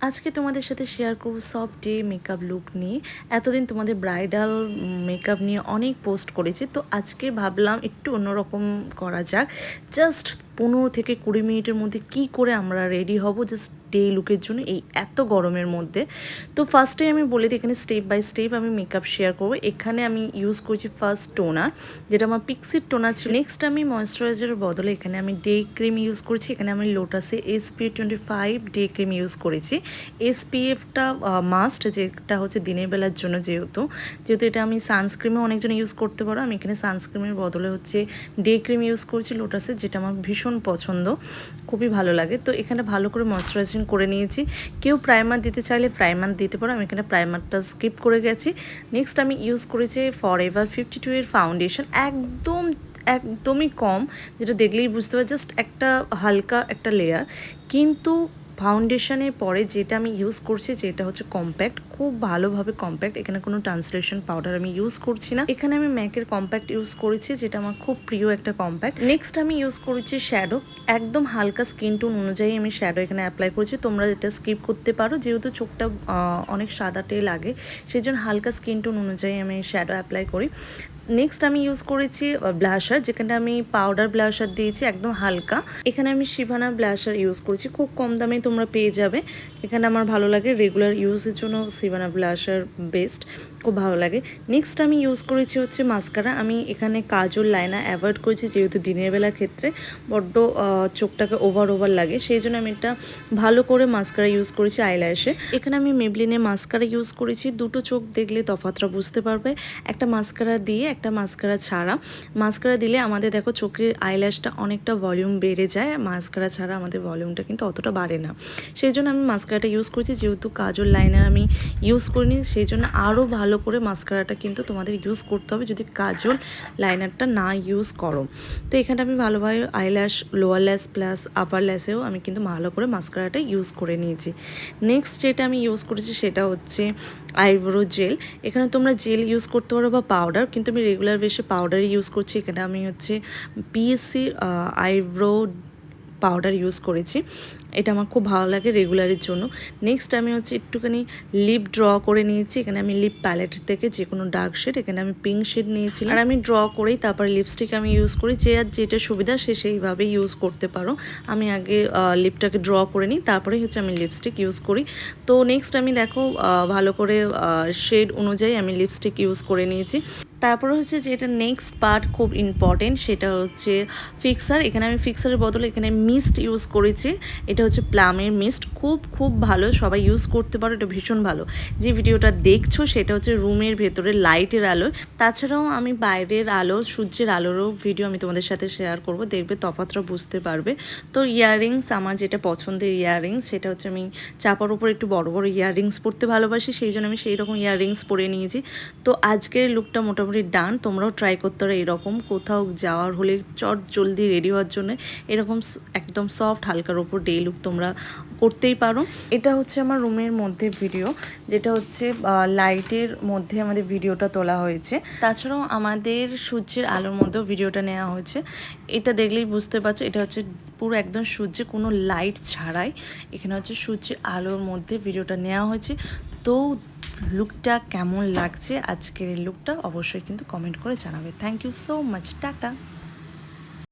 আজকে তোমাদের সাথে শেয়ার করব সফট ডে মেকআপ লুক নিয়ে। এতদিন তোমাদের ব্রাইডাল মেকআপ নিয়ে অনেক পোস্ট করেছি, তো আজকে ভাবলাম একটু অন্যরকম করা যাক। জাস্ট 15 থেকে 20 মিনিটের মধ্যে কি করে আমরা রেডি হব জাস্ট ডে লুকের জন্য এই এত গরমের মধ্যে। তো ফার্স্টে আমি বলে দিই, এখানে স্টেপ বাই স্টেপ আমি মেকআপ শেয়ার করব। এখানে আমি ইউজ করছি ফার্স্ট টোনার, যেটা আমার পিক্সির টোনার ছিল। নেক্সট আমি ময়েশ্চারাইজারের বদলে এখানে আমি ডে ক্রিম ইউজ করছি। এখানে আমি লোটাসে SPF 25 ডে ক্রিম ইউজ করেছি। SPFটা মাস্ট, যেটা হচ্ছে দিনের বেলার জন্য, যেহেতু এটা আমি সানস্ক্রিমে অনেকজন ইউজ করতে পারো। আমি এখানে সানস্ক্রিমের বদলে হচ্ছে ডে ক্রিম ইউজ করছি লোটাসের, যেটা আমার ভীষণ পছন্দ, খুবই ভালো লাগে। তো এখানে ভালো করে ময়েশ্চারাইজেশন করে নিয়েছি। কেউ প্রাইমার দিতে চাইলে প্রাইমার দিতে পারো, আমি এখানে প্রাইমারটা স্কিপ করে গেছি। নেক্সট আমি ইউজ করেছি ফরএভার 52 এর ফাউন্ডেশন, একদমই কম, যেটা দেখলেই বুঝতে পারছি জাস্ট একটা হালকা একটা লেয়ার। কিন্তু ফাউন্ডেশনের পরে যেটা আমি ইউজ করছি, যেটা হচ্ছে কম্প্যাক্ট, খুব ভালোভাবে কম্প্যাক্ট। এখানে কোনো ট্রান্সলেশন পাউডার আমি ইউজ করছি না। এখানে আমি ম্যাকের কম্প্যাক্ট ইউজ করেছি, যেটা আমার খুব প্রিয় একটা কম্প্যাক্ট। নেক্সট আমি ইউজ করেছি শ্যাডো, একদম হালকা স্কিন টোন অনুযায়ী আমি শ্যাডো এখানে অ্যাপ্লাই করছি। তোমরা এটা স্কিপ করতে পারো, যেহেতু চোখটা অনেক সাদাটে লাগে, সেই জন্য হালকা স্কিন টোন অনুযায়ী আমি শ্যাডো অ্যাপ্লাই করি। নেক্সট আমি ইউজ করেছি ব্লাশার, যেখানে আমি পাউডার ব্লাশার দিয়েছি একদম হালকা। এখানে আমি শিভানা ব্লাশার ইউজ করেছি, খুব কম দামে তোমরা পেয়ে যাবে। এখানে আমার ভালো লাগে, রেগুলার ইউজের জন্য শিভানা ব্লাশার বেস্ট, খুব ভালো লাগে। নেক্সট আমি ইউজ করেছি হচ্ছে মাস্কারা। আমি এখানে কাজল লাইনার অ্যাভয়েড করেছি, যেহেতু দিনের বেলার ক্ষেত্রে বড্ড চোখটাকে ওভার লাগে, সেই জন্য আমি এটা ভালো করে মাস্কারা ইউজ করেছি আইল্যাশে। এখানে আমি মেবলিনে মাস্কারা ইউজ করেছি। দুটো চোখ দেখলে তফাৎটা বুঝতে পারবে, একটা মাস্কারা দিয়ে একটা মাস্কারা ছাড়া। মাস্কারা দিলে আমাদের দেখো চোখের আইল্যাশটা অনেকটা ভলিউম বেড়ে যায়, মাস্কারা ছাড়া আমাদের ভলিউমটা কিন্তু অতটা বাড়ে না। সেই জন্য আমি মাস্কারাটা ইউজ করেছি, যেহেতু কাজল লাইনার আমি ইউজ করিনি, সেই জন্য আরও ভালো করে মাস্কারাটা কিন্তু তোমাদের ইউজ করতে হবে যদি কাজল লাইনারটা না ইউজ করো। তো এখানে আমি ভালোভাবে আইল্যাশ, লোয়ার ল্যাশ প্লাস আপার ল্যাশেও আমি কিন্তু ভালো করে মাস্কারাটা ইউজ করে নিয়েছি। নেক্সট যেটা আমি ইউজ করেছি সেটা হচ্ছে আইব্রো জেল। এখানে তোমরা জেল ইউজ করতে পারো বা পাউডার, কিন্তু আমি রেগুলার বেসে পাউডারই ইউজ করছি। এখানে আমি হচ্ছে PSC আইব্রো পাউডার ইউজ করেছি, এটা আমার খুব ভালো লাগে রেগুলারের জন্য। নেক্সট আমি হচ্ছে একটুখানি লিপ ড্র করে নিয়েছি। এখানে আমি লিপ প্যালেট থেকে যে কোনো ডার্ক শেড, এখানে আমি পিঙ্ক শেড নিয়েছিলাম, আর আমি ড্র করেই তারপর লিপস্টিক আমি ইউজ করি। যে আর যেটা সুবিধা সে সেইভাবে ইউজ করতে পারো। আমি আগে লিপটাকে ড্র করে নিই, তারপরেই হচ্ছে আমি লিপস্টিক ইউজ করি। তো নেক্সট আমি দেখো ভালো করে শেড অনুযায়ী আমি লিপস্টিক ইউজ করে নিয়েছি। তারপরে হচ্ছে যে এটা নেক্সট পার্ট খুব ইম্পর্টেন্ট, সেটা হচ্ছে ফিক্সার। এখানে আমি ফিক্সারের বদলে এখানে মিস্ট ইউজ করেছি, এটা হচ্ছে প্লামের মিস্ট, খুব ভালো, সবাই ইউজ করতে পারো, এটা ভীষণ ভালো। যে ভিডিওটা দেখছো সেটা হচ্ছে রুমের ভেতরে লাইটের আলো, তাছাড়াও আমি বাইরের আলো, সূর্যের আলোরও ভিডিও আমি তোমাদের সাথে শেয়ার করব, দেখবে তফাৎটা বুঝতে পারবে। তো ইয়াররিংস, আমার যেটা পছন্দের ইয়াররিংস সেটা হচ্ছে আমি চাপার উপর একটু বড় বড় ইয়াররিংস পরতে ভালোবাসি, সেই জন্য আমি সেই রকম ইয়াররিংস পরে নিয়েছি। তো আজকের লুকটা মোটামুটি ডান। তোমরাও ট্রাই করতে পারো এরকম, কোথাও যাওয়ার হলে চট জলদি রেডি হওয়ার জন্য এরকম একদম সফট হালকার ওপর ডে লুক তোমরা করতেই পারো। এটা হচ্ছে আমার রুমের মধ্যে ভিডিও, যেটা হচ্ছে লাইটের মধ্যে আমাদের ভিডিওটা তোলা হয়েছে। তাছাড়াও আমাদের সূর্যের আলোর মধ্যেও ভিডিওটা নেওয়া হয়েছে, এটা দেখলেই বুঝতে পারছো এটা হচ্ছে পুরো একদম সূর্যে কোনো লাইট ছাড়াই, এখানে হচ্ছে সূর্যের আলোর মধ্যে ভিডিওটা নেওয়া হয়েছে। তো লুকটা কেমন লাগছে আজকের এই লুকটা অবশ্যই কিন্তু কমেন্ট করে জানাবে। Thank you so much, tata.